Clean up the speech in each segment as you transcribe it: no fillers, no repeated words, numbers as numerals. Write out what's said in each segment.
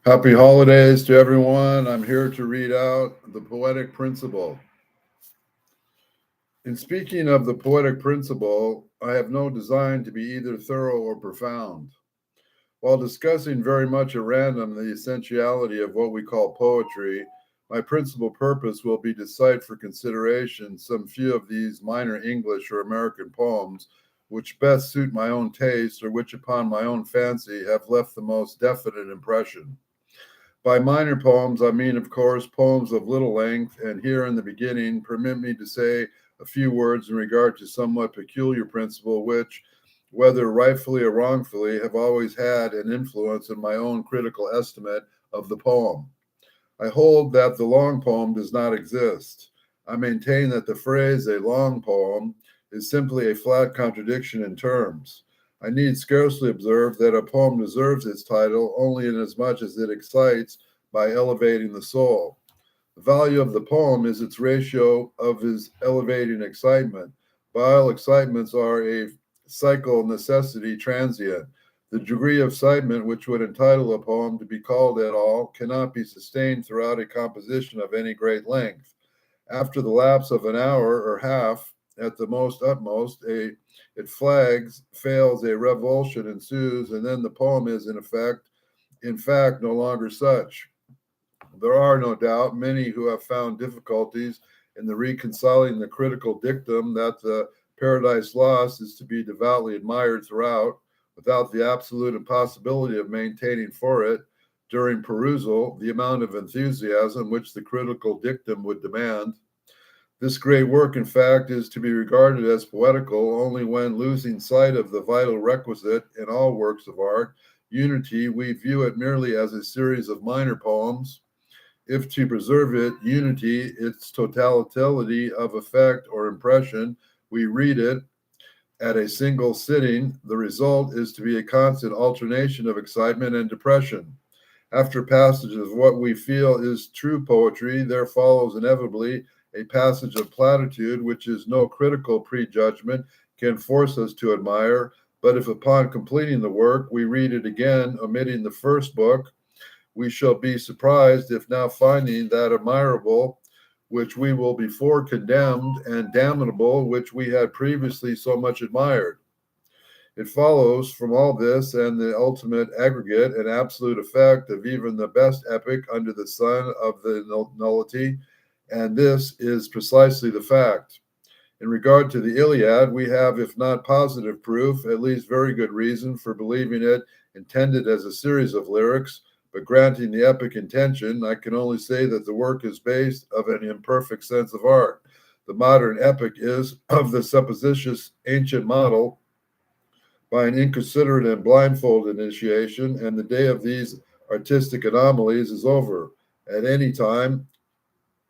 Happy holidays to everyone. I'm here to read out the poetic principle. In speaking of the poetic principle, I have no design to be either thorough or profound. While discussing very much at random the essentiality of what we call poetry, my principal purpose will be to cite for consideration some few of these minor English or American poems which best suit my own taste or which, upon my own fancy, have left the most definite impression. By minor poems, I mean, of course, poems of little length, and here in the beginning, permit me to say a few words in regard to somewhat peculiar principle which, whether rightfully or wrongfully, have always had an influence in my own critical estimate of the poem. I hold that the long poem does not exist. I maintain that the phrase a long poem is simply a flat contradiction in terms. I need scarcely observe that a poem deserves its title only inasmuch as it excites by elevating the soul. The value of the poem is its ratio of his elevating excitement. But all excitements are a cycle necessity transient. The degree of excitement which would entitle a poem to be called at all cannot be sustained throughout a composition of any great length. After the lapse of an hour or half, at the most utmost, it flags, fails, a revulsion ensues, and then the poem is in fact, no longer such. There are, no doubt, many who have found difficulties in the reconciling the critical dictum that the Paradise Lost is to be devoutly admired throughout, without the absolute impossibility of maintaining for it, during perusal, the amount of enthusiasm which the critical dictum would demand. This great work, in fact, is to be regarded as poetical only when, losing sight of the vital requisite in all works of art, unity, we view it merely as a series of minor poems. If to preserve it, unity, its totality of effect or impression, we read it at a single sitting, the result is to be a constant alternation of excitement and depression. After passages of what we feel is true poetry, there follows inevitably a passage of platitude, which is no critical prejudgment can force us to admire. But if upon completing the work we read it again, omitting the first book, we shall be surprised if now finding that admirable which we will before condemned, and damnable which we had previously so much admired. It follows from all this and the ultimate aggregate and absolute effect of even the best epic under the sun of the nullity, and this is precisely the fact. In regard to the Iliad, we have, if not positive proof, at least very good reason for believing it intended as a series of lyrics, but granting the epic intention, I can only say that the work is based of an imperfect sense of art. The modern epic is of the supposititious ancient model by an inconsiderate and blindfold initiation, and the day of these artistic anomalies is over. At any time,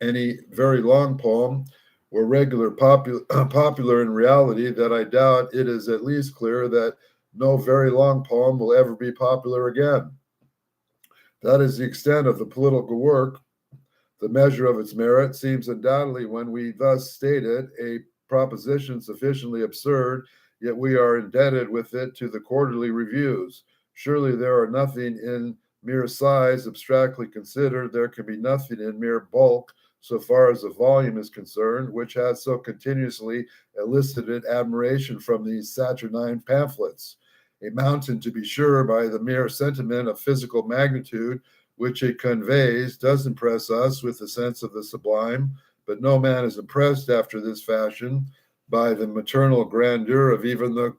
any very long poem were popular in reality, that I doubt it is at least clear that no very long poem will ever be popular again. That is the extent of the political work. The measure of its merit seems undoubtedly, when we thus state it, a proposition sufficiently absurd, yet we are indebted with it to the quarterly reviews. Surely there are nothing in mere size abstractly considered, there can be nothing in mere bulk, so far as the volume is concerned, which has so continuously elicited admiration from these saturnine pamphlets. A mountain, to be sure, by the mere sentiment of physical magnitude which it conveys, does impress us with the sense of the sublime, but no man is impressed after this fashion by the maternal grandeur of even the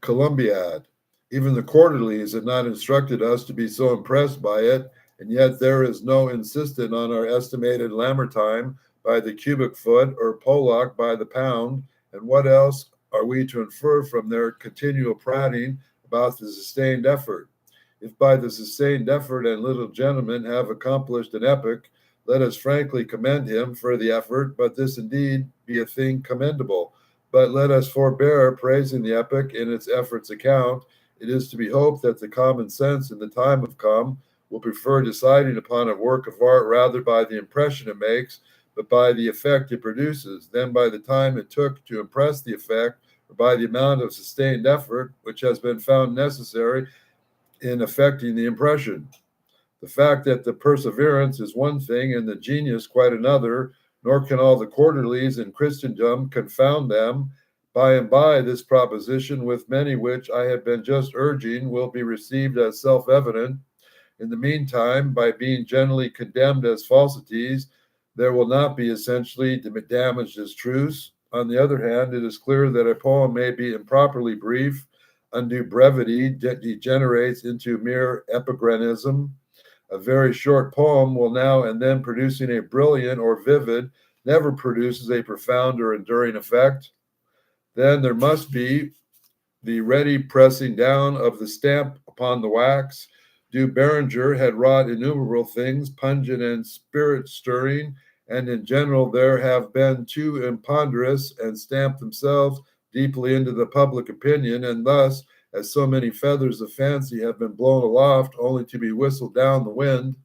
Columbiad. Even the quarterlies had not instructed us to be so impressed by it, and yet there is no insistent on our estimated Lamartine by the cubic foot or Pollock by the pound, and what else are we to infer from their continual prating about the sustained effort? If by the sustained effort and little gentlemen have accomplished an epic, let us frankly commend him for the effort, but this indeed be a thing commendable. But let us forbear praising the epic in its effort's account. It is to be hoped that the common sense in the time of come will prefer deciding upon a work of art rather by the impression it makes, but by the effect it produces, than by the time it took to impress the effect, or by the amount of sustained effort which has been found necessary in effecting the impression. The fact that the perseverance is one thing and the genius quite another, nor can all the quarterlies in Christendom confound them. By and by, this proposition, with many which I have been just urging, will be received as self-evident. In the meantime, by being generally condemned as falsities, there will not be essentially damaged as truths. On the other hand, it is clear that a poem may be improperly brief. Undue brevity degenerates into mere epigranism. A very short poem will now and then producing a brilliant or vivid never produces a profound or enduring effect. Then there must be the ready pressing down of the stamp upon the wax. Du Berenger had wrought innumerable things, pungent and spirit-stirring, and in general there have been too imponderous and stamped themselves deeply into the public opinion, and thus, as so many feathers of fancy have been blown aloft only to be whistled down the wind.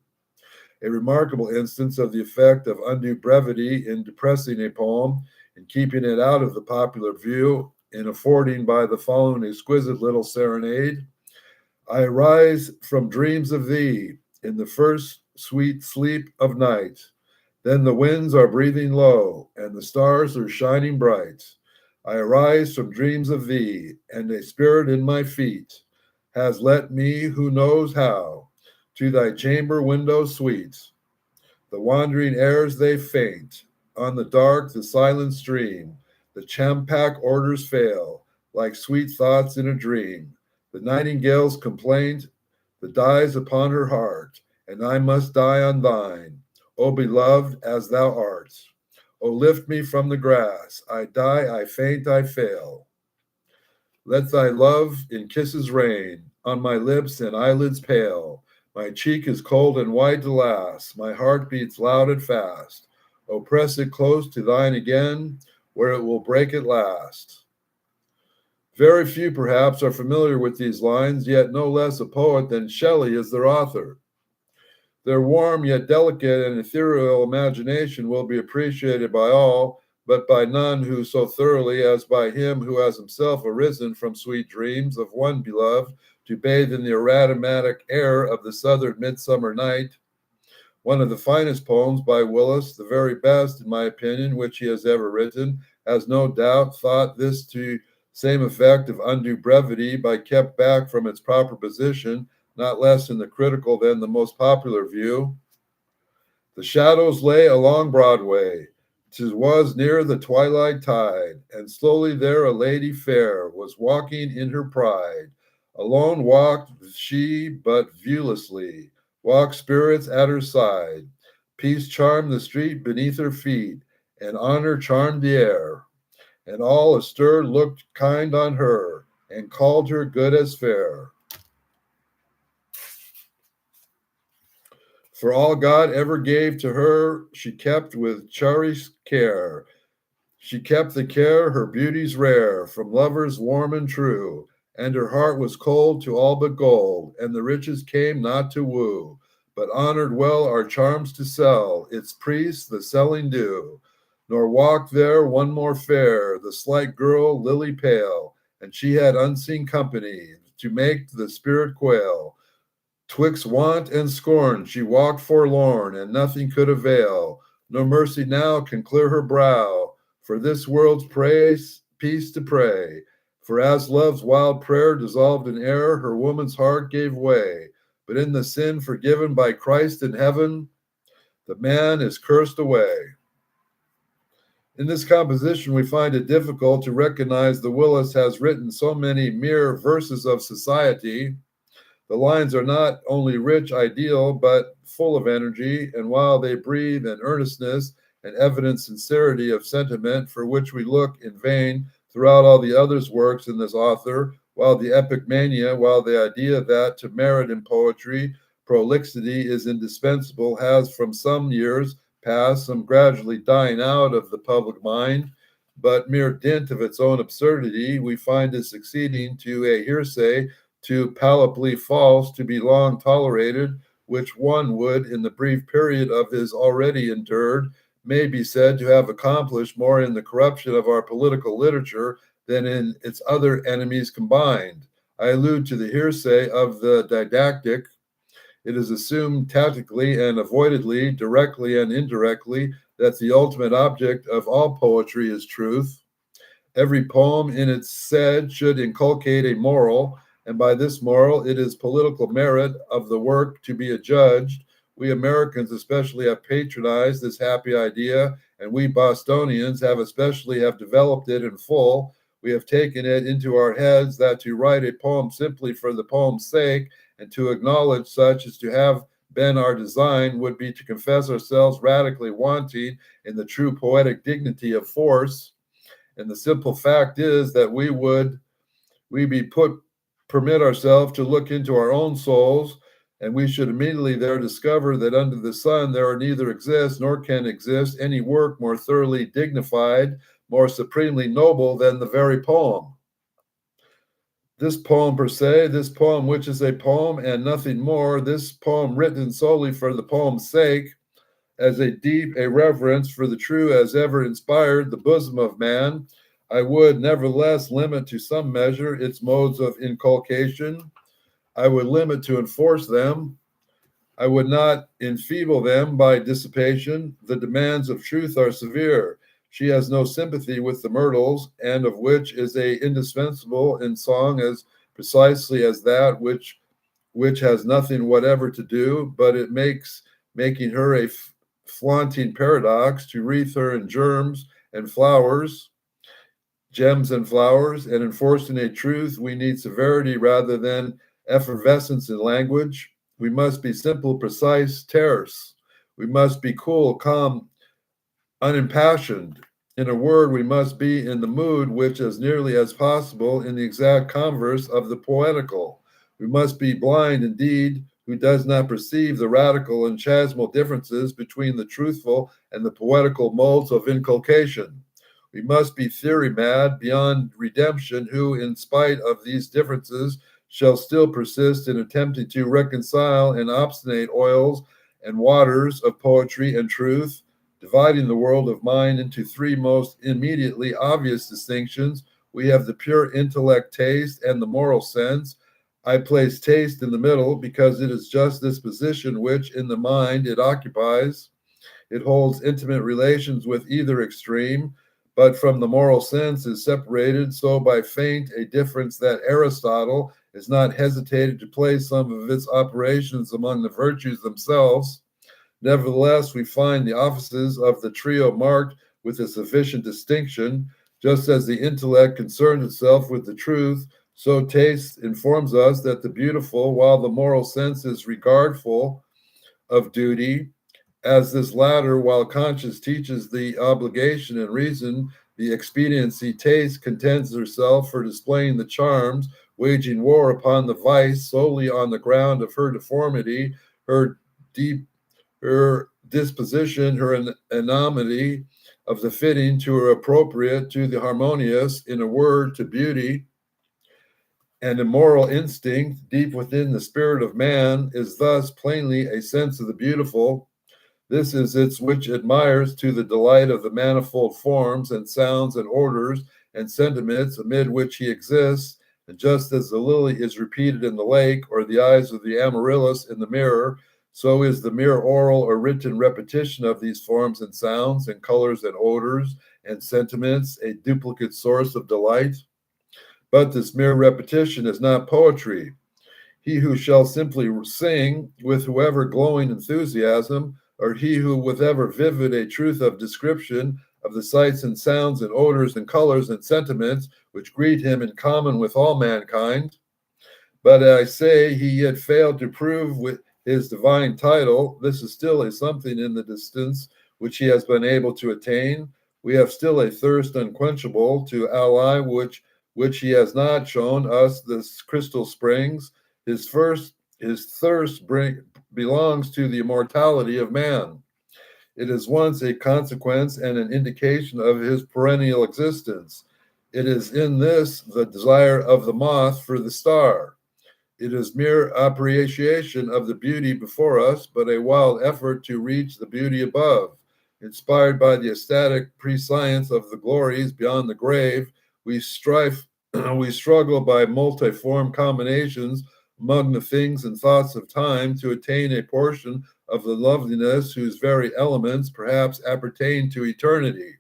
A remarkable instance of the effect of undue brevity in depressing a poem, in keeping it out of the popular view, in affording by the following exquisite little serenade. I arise from dreams of thee in the first sweet sleep of night. Then the winds are breathing low, and the stars are shining bright. I arise from dreams of thee, and a spirit in my feet has let me, who knows how, to thy chamber window sweet. The wandering airs they faint, on the dark the silent stream, the champak orders fail, like sweet thoughts in a dream. The nightingale's complaint, the dies upon her heart, and I must die on thine, O beloved as thou art. O lift me from the grass, I die, I faint, I fail. Let thy love in kisses rain on my lips and eyelids pale. My cheek is cold and white, alas, my heart beats loud and fast. O press it close to thine again, where it will break at last. Very few, perhaps, are familiar with these lines, yet no less a poet than Shelley is their author. Their warm yet delicate and ethereal imagination will be appreciated by all, but by none who so thoroughly as by him who has himself arisen from sweet dreams of one beloved to bathe in the aromatic air of the southern midsummer night. One of the finest poems by Willis, the very best, in my opinion, which he has ever written, has no doubt thought this to same effect of undue brevity by kept back from its proper position, not less in the critical than the most popular view. The shadows lay along Broadway. 'Twas near the twilight tide, and slowly there a lady fair was walking in her pride. Alone walked she, but viewlessly, walked spirits at her side. Peace charmed the street beneath her feet, and honor charmed the air. And all astir looked kind on her, and called her good as fair. For all God ever gave to her, she kept with cherished care. She kept the care her beauties rare, from lovers warm and true. And her heart was cold to all but gold, and the riches came not to woo, but honored well our charms to sell, its priest the selling do. Nor walked there one more fair, the slight girl lily pale, and she had unseen company to make the spirit quail. 'Twixt want and scorn she walked forlorn, and nothing could avail. No mercy now can clear her brow, for this world's praise, peace to pray. For as love's wild prayer dissolved in air, her woman's heart gave way. But in the sin forgiven by Christ in heaven, the man is cursed away. In this composition, we find it difficult to recognize that Willis has written so many mere verses of society. The lines are not only rich, ideal, but full of energy, and while they breathe an earnestness and evident sincerity of sentiment for which we look in vain throughout all the others' works in this author, while the epic mania, while the idea that to merit in poetry prolixity is indispensable has from some years past some gradually dying out of the public mind, but mere dint of its own absurdity, we find it succeeding to a hearsay too pallidly false to be long tolerated, which one would, in the brief period of his already endured, may be said to have accomplished more in the corruption of our political literature than in its other enemies combined. I allude to the hearsay of the didactic, It is assumed tactically and avoidedly, directly and indirectly, that the ultimate object of all poetry is truth. Every poem in its said should inculcate a moral, and by this moral it is political merit of the work to be adjudged. We Americans especially have patronized this happy idea, and we Bostonians have especially have developed it in full. We have taken it into our heads that to write a poem simply for the poem's sake and to acknowledge such as to have been our design would be to confess ourselves radically wanting in the true poetic dignity of force. And the simple fact is that permit ourselves to look into our own souls, and we should immediately there discover that under the sun there neither exists nor can exist any work more thoroughly dignified, more supremely noble than the very poem. This poem per se, this poem which is a poem and nothing more, this poem written solely for the poem's sake, as a deep a reverence for the true as ever inspired the bosom of man, I would nevertheless limit to some measure its modes of inculcation. I would limit to enforce them. I would not enfeeble them by dissipation. The demands of truth are severe. She has no sympathy with the myrtles, and of which is a indispensable in song as precisely as that which has nothing whatever to do, but it making her a flaunting paradox to wreath her in and flowers, gems and flowers, and enforcing a truth, we need severity rather than effervescence in language. We must be simple, precise, terse. We must be cool, calm, unimpassioned. In a word, we must be in the mood which, as nearly as possible, in the exact converse of the poetical. We must be blind, indeed, who does not perceive the radical and chasmal differences between the truthful and the poetical modes of inculcation. We must be theory mad beyond redemption, who, in spite of these differences, shall still persist in attempting to reconcile in obstinate oils and waters of poetry and truth, dividing the world of mind into three most immediately obvious distinctions. We have the pure intellect taste and the moral sense. I place taste in the middle because it is just this position which, in the mind, it occupies. It holds intimate relations with either extreme, but from the moral sense is separated so by faint a difference that Aristotle is not hesitated to place some of its operations among the virtues themselves. Nevertheless, we find the offices of the trio marked with a sufficient distinction. Just as the intellect concerns itself with the truth, so taste informs us that the beautiful, while the moral sense is regardful of duty, as this latter, while conscience teaches the obligation and reason, the expediency taste contends herself for displaying the charms, waging war upon the vice solely on the ground of her deformity, her deep her disposition, her anonymity of the fitting to her appropriate to the harmonious, in a word, to beauty. And a moral instinct deep within the spirit of man is thus plainly a sense of the beautiful. This is its which admires to the delight of the manifold forms and sounds and orders and sentiments amid which he exists. And just as the lily is repeated in the lake, or the eyes of the amaryllis in the mirror, so is the mere oral or written repetition of these forms and sounds and colors and odors and sentiments a duplicate source of delight. But this mere repetition is not poetry. He who shall simply sing with whoever glowing enthusiasm, or he who with ever vivid a truth of description of the sights and sounds and odors and colors and sentiments which greet him in common with all mankind. But I say he yet failed to prove with his divine title. This is still a something in the distance which he has been able to attain. We have still a thirst unquenchable to ally which he has not shown us the crystal springs. His thirst belongs to the immortality of man. It is once a consequence and an indication of his perennial existence. It is in this the desire of the moth for the star. It is mere appreciation of the beauty before us, but a wild effort to reach the beauty above. Inspired by the ecstatic prescience of the glories beyond the grave, we struggle by multiform combinations among the things and thoughts of time to attain a portion of the loveliness whose very elements perhaps appertain to eternity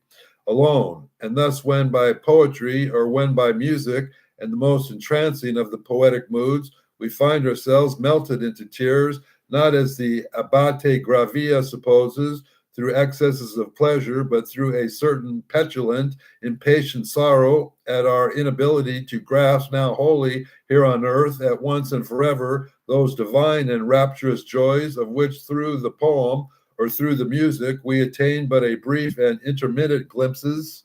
alone. And thus, when by poetry or when by music and the most entrancing of the poetic moods, we find ourselves melted into tears, not as the Abate Gravia supposes, through excesses of pleasure, but through a certain petulant, impatient sorrow at our inability to grasp now wholly here on earth at once and forever those divine and rapturous joys of which through the poem or through the music we attain but a brief and intermittent glimpses.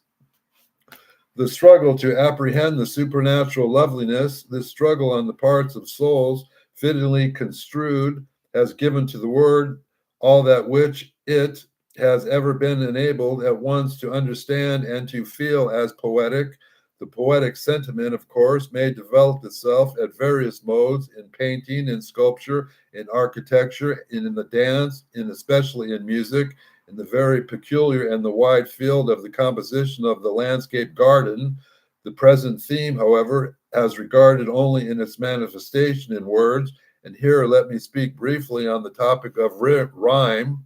The struggle to apprehend the supernatural loveliness, this struggle on the parts of souls fittingly construed, has given to the word all that which it has ever been enabled at once to understand and to feel as poetic. The poetic sentiment, of course, may develop itself at various modes in painting, in sculpture, in architecture, in the dance, in especially in music, in the very peculiar and the wide field of the composition of the landscape garden. The present theme, however, as regarded only in its manifestation in words, and here let me speak briefly on the topic of rhyme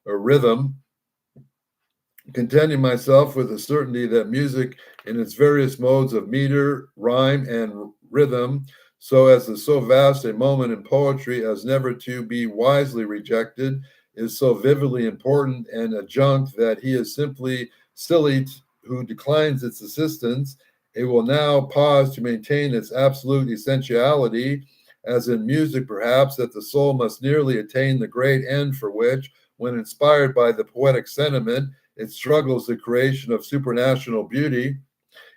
or rhythm, contenting myself with the certainty that music in its various modes of meter, rhyme, and rhythm, so as is so vast a moment in poetry as never to be wisely rejected, is so vividly important an adjunct that he is simply silly who declines its assistance. It will now pause to maintain its absolute essentiality, as in music perhaps, that the soul must nearly attain the great end for which, when inspired by the poetic sentiment, it struggles the creation of supernatural beauty.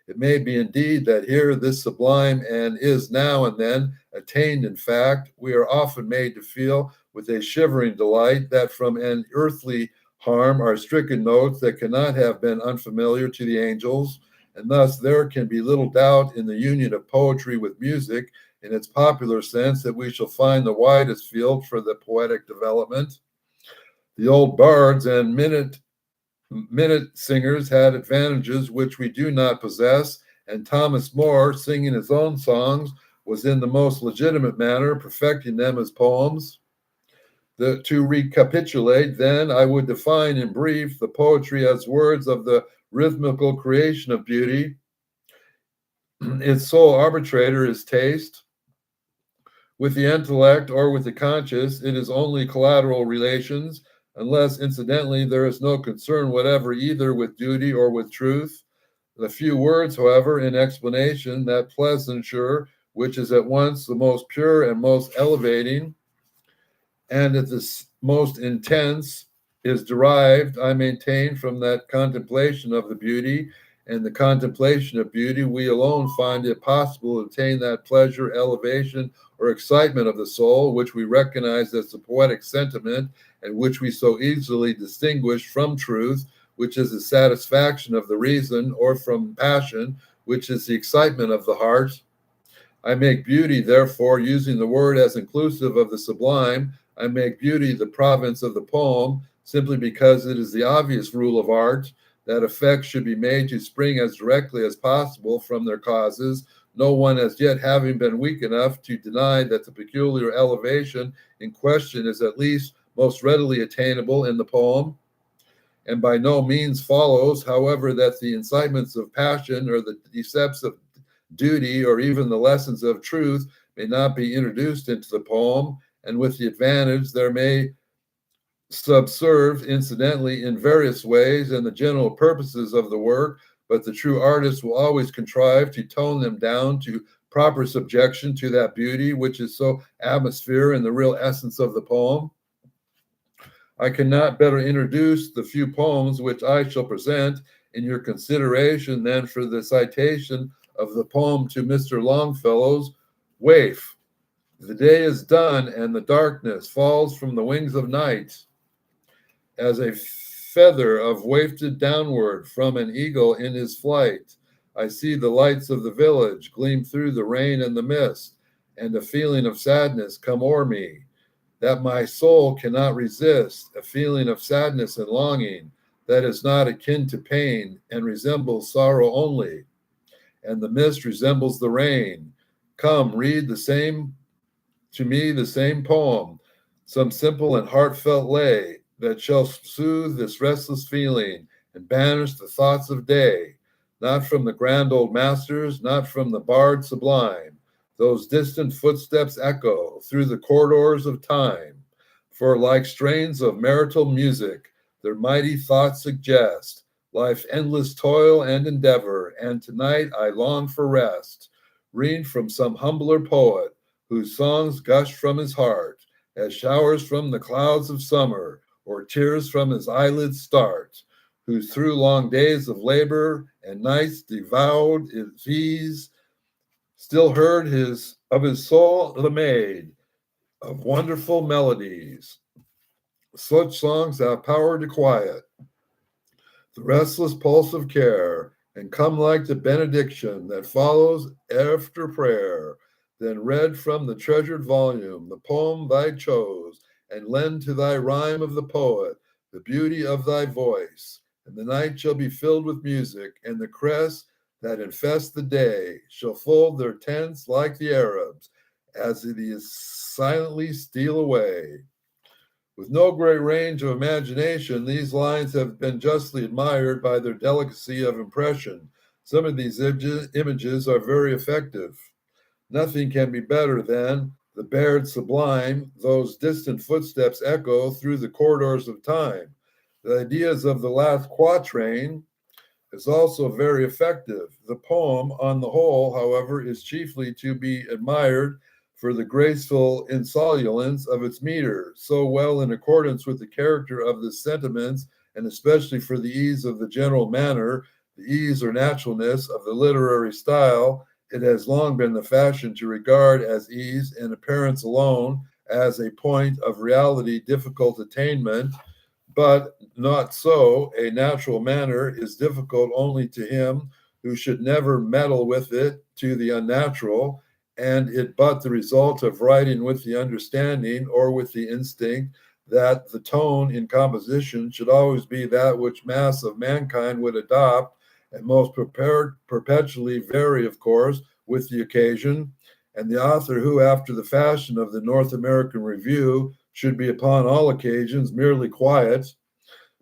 It may be indeed that here this sublime and is now and then attained. In fact, we are often made to feel with a shivering delight that from an earthly harm are stricken notes that cannot have been unfamiliar to the angels, and thus there can be little doubt in the union of poetry with music in its popular sense that we shall find the widest field for the poetic development. The old bards and minute singers had advantages which we do not possess, and Thomas Moore, singing his own songs, was in the most legitimate manner perfecting them as poems. To recapitulate, then, I would define in brief the poetry as words of the rhythmical creation of beauty. Its sole arbitrator is taste. With the intellect or with the conscience, it is only collateral relations, unless incidentally there is no concern whatever either with duty or with truth. The few words, however, in explanation, that pleasanture, which is at once the most pure and most elevating, and at the most intense, is derived, I maintain, from that contemplation of the beauty. And the contemplation of beauty, we alone find it possible to attain that pleasure, elevation, or excitement of the soul, which we recognize as the poetic sentiment, and which we so easily distinguish from truth, which is the satisfaction of the reason, or from passion, which is the excitement of the heart. I make beauty, therefore, using the word as inclusive of the sublime, I make beauty the province of the poem, simply because it is the obvious rule of art that effects should be made to spring as directly as possible from their causes, no one as yet having been weak enough to deny that the peculiar elevation in question is at least most readily attainable in the poem. And by no means follows, however, that the incitements of passion or the decepts of duty or even the lessons of truth may not be introduced into the poem, and with the advantage there may subserve incidentally in various ways and the general purposes of the work, but the true artist will always contrive to tone them down to proper subjection to that beauty which is so atmosphere and the real essence of the poem. I cannot better introduce the few poems which I shall present in your consideration than for the citation of the poem to Mr. Longfellow's Waif. The day is done and the darkness falls from the wings of night as a feather of wafted downward from an eagle in his flight. I see the lights of the village gleam through the rain and the mist, and a feeling of sadness come o'er me that my soul cannot resist, a feeling of sadness and longing that is not akin to pain and resembles sorrow only. And the mist resembles the rain. Come, read the same to me the same poem, some simple and heartfelt lay that shall soothe this restless feeling and banish the thoughts of day, not from the grand old masters, not from the bard sublime. Those distant footsteps echo through the corridors of time, for like strains of marital music, their mighty thoughts suggest life's endless toil and endeavor, and tonight I long for rest, read from some humbler poet whose songs gush from his heart, as showers from the clouds of summer, or tears from his eyelids start, who through long days of labor and nights devoured his ease, still heard his soul the maid of wonderful melodies. Such songs have power to quiet the restless pulse of care, and come like the benediction that follows after prayer. Then read from the treasured volume the poem thy chose, and lend to thy rhyme of the poet the beauty of thy voice. And the night shall be filled with music, and the crests that infest the day shall fold their tents like the Arabs, as these silently steal away. With no great range of imagination, these lines have been justly admired by their delicacy of impression. Some of these images are very effective. Nothing can be better than the bared sublime, those distant footsteps echo through the corridors of time. The ideas of the last quatrain is also very effective. The poem, on the whole, however, is chiefly to be admired for the graceful insolence of its meter, so well in accordance with the character of the sentiments, and especially for the ease of the general manner, the ease or naturalness of the literary style. It has long been the fashion to regard as ease and appearance alone as a point of reality difficult attainment, but not so. A natural manner is difficult only to him who should never meddle with it to the unnatural, and it but the result of writing with the understanding or with the instinct that the tone in composition should always be that which mass of mankind would adopt, and most perpetually vary, of course, with the occasion. And the author who, after the fashion of the North American Review, should be upon all occasions merely quiet,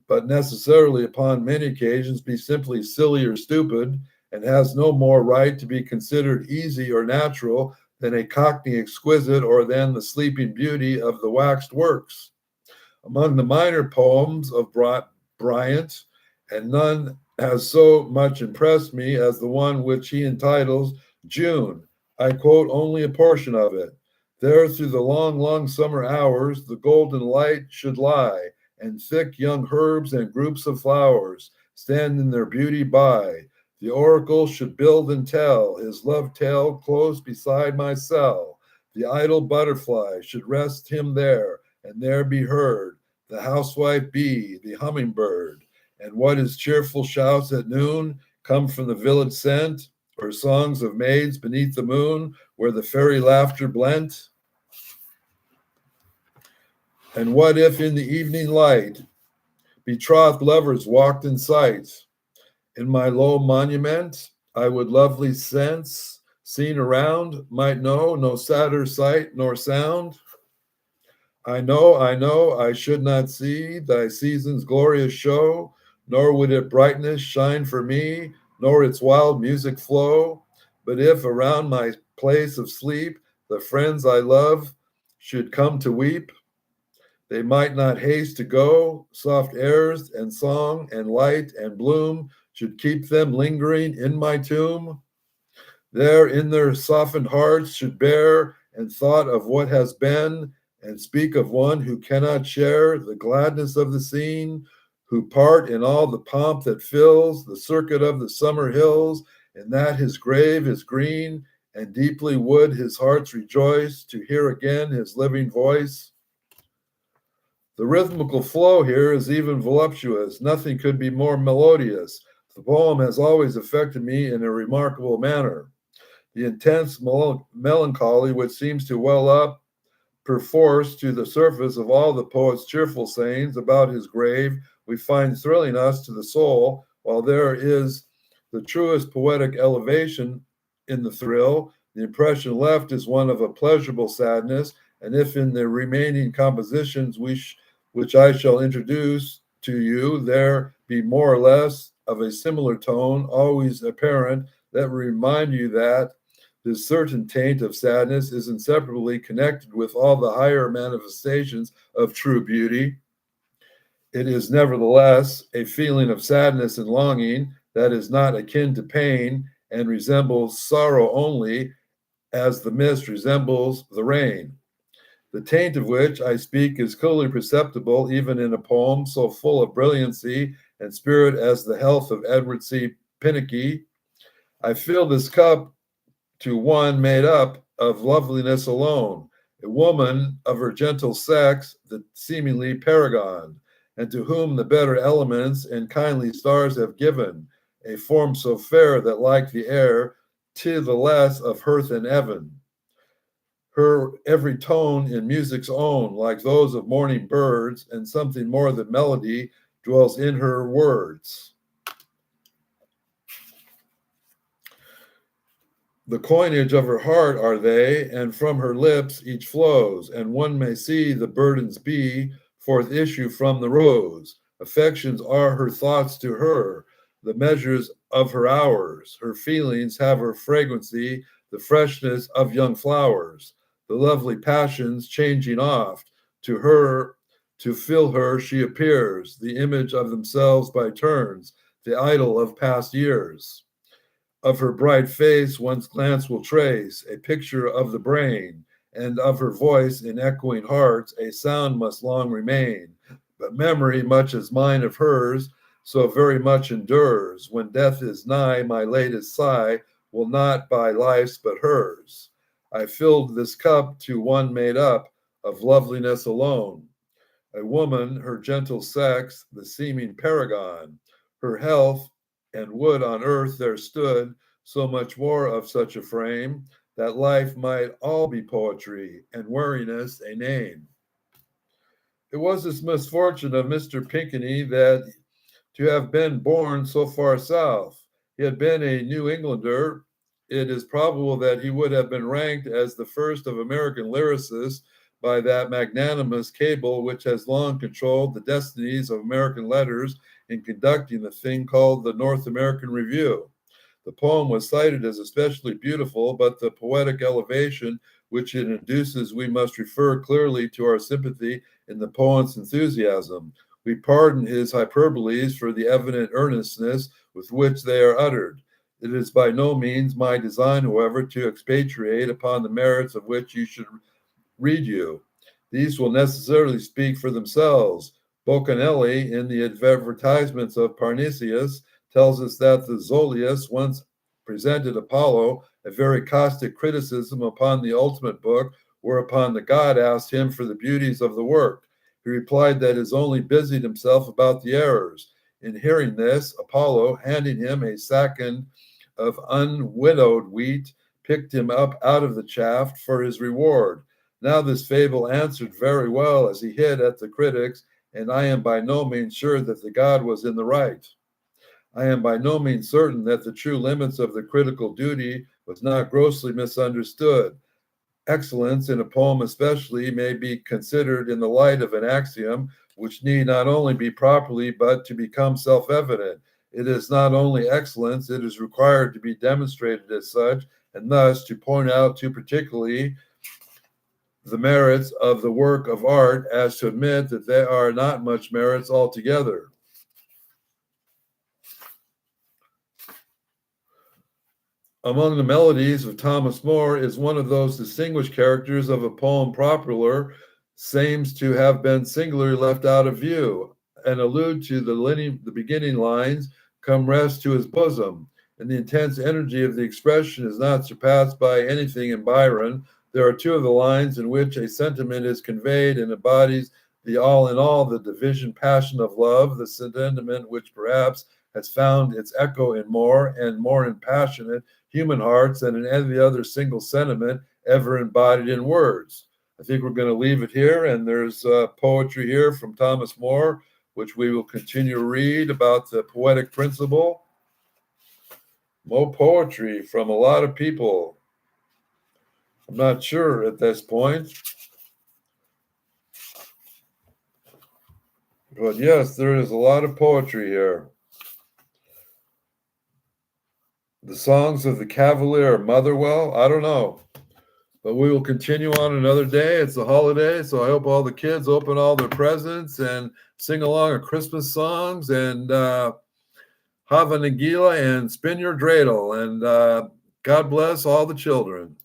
but necessarily upon many occasions be simply silly or stupid, and has no more right to be considered easy or natural than a Cockney exquisite or than the sleeping beauty of the waxed works. Among the minor poems of Bryant, and none has so much impressed me as the one which he entitles June. I quote only a portion of it. There through the long, long summer hours, the golden light should lie, and thick young herbs and groups of flowers stand in their beauty by. The oracle should build and tell his love tale close beside my cell. The idle butterfly should rest him there, and there be heard the housewife bee, the hummingbird. And what his cheerful shouts at noon come from the village scent, or songs of maids beneath the moon, where the fairy laughter blent? And what if in the evening light betrothed lovers walked in sight? In my low monument, I would lovely sense, seen around, might know no sadder sight nor sound. I know, I should not see thy season's glorious show, nor would its brightness shine for me, nor its wild music flow. But if around my place of sleep the friends I love should come to weep, they might not haste to go. Soft airs and song and light and bloom should keep them lingering in my tomb. There in their softened hearts should bear and thought of what has been, and speak of one who cannot share the gladness of the scene, who part in all the pomp that fills the circuit of the summer hills, and that his grave is green, and deeply would his hearts rejoice to hear again his living voice. The rhythmical flow here is even voluptuous. Nothing could be more melodious. The poem has always affected me in a remarkable manner. The intense melancholy which seems to well up perforce to the surface of all the poet's cheerful sayings about his grave, we find thrilling us to the soul, while there is the truest poetic elevation in the thrill, The impression left is one of a pleasurable sadness, and if in the remaining compositions which I shall introduce to you there be more or less of a similar tone, always apparent, that remind you that this certain taint of sadness is inseparably connected with all the higher manifestations of true beauty. It is nevertheless a feeling of sadness and longing that is not akin to pain and resembles sorrow only, as the mist resembles the rain. The taint of which I speak is clearly perceptible even in a poem so full of brilliancy and spirit as The Health of Edward C. Pinnocky. I fill this cup to one made up of loveliness alone, a woman of her gentle sex, the seemingly paragon, and to whom the better elements and kindly stars have given a form so fair that, like the air, to the less of hearth and heaven. Her every tone in music's own, like those of morning birds, and something more than melody dwells in her words. The coinage of her heart are they, and from her lips each flows, and one may see the burden's bee forth issue from the rose. Affections are her thoughts to her, the measures of her hours. Her feelings have her fragrancy, the freshness of young flowers. The lovely passions changing oft, to her, to fill her she appears, the image of themselves by turns, the idol of past years. Of her bright face one's glance will trace a picture of the brain, and of her voice in echoing hearts a sound must long remain. But memory, much as mine of hers, so very much endures. When death is nigh, my latest sigh will not by life's but hers. I filled this cup to one made up of loveliness alone. A woman, her gentle sex, the seeming paragon, her health, and would on earth there stood so much more of such a frame, that life might all be poetry, and weariness a name. It was this misfortune of Mr. Pinckney that to have been born so far south. He had been a New Englander. It is probable that he would have been ranked as the first of American lyricists by that magnanimous cable which has long controlled the destinies of American letters in conducting the thing called the North American Review. The poem was cited as especially beautiful, but the poetic elevation which it induces we must refer clearly to our sympathy in the poet's enthusiasm. We pardon his hyperboles for the evident earnestness with which they are uttered. It is by no means my design, however, to expatiate upon the merits of which you should read you. These will necessarily speak for themselves. Boccanelli, in the advertisements of Parnasius, tells us that the Zolius once presented Apollo a very caustic criticism upon the ultimate book, whereupon the god asked him for the beauties of the work. He replied that he only busied himself about the errors. In hearing this, Apollo, handing him a sacking of unwinnowed wheat, picked him up out of the chaff for his reward. Now this fable answered very well as he hit at the critics, and I am by no means sure that the god was in the right. I am by no means certain that the true limits of the critical duty was not grossly misunderstood. Excellence in a poem especially may be considered in the light of an axiom which need not only be properly but to become self-evident. It is not only excellence, it is required to be demonstrated as such, and thus to point out too particularly the merits of the work of art as to admit that there are not much merits altogether. Among the melodies of Thomas Moore is one of those distinguished characters of a poem popular seems to have been singularly left out of view, and allude to the beginning lines, "Come rest to his bosom," and the intense energy of the expression is not surpassed by anything in Byron. There are two of the lines in which a sentiment is conveyed and embodies the all in all, the division passion of love, the sentiment which perhaps has found its echo in more and more in passionate human hearts than in any other single sentiment ever embodied in words. I think we're going to leave it here, and there's poetry here from Thomas Moore, which we will continue to read about the poetic principle. More poetry from a lot of people. I'm not sure at this point. But yes, there is a lot of poetry here. The songs of the Cavalier, Motherwell, I don't know. But we will continue on another day. It's a holiday, so I hope all the kids open all their presents and sing along of Christmas songs and have a Nagila and spin your dreidel. And God bless all the children.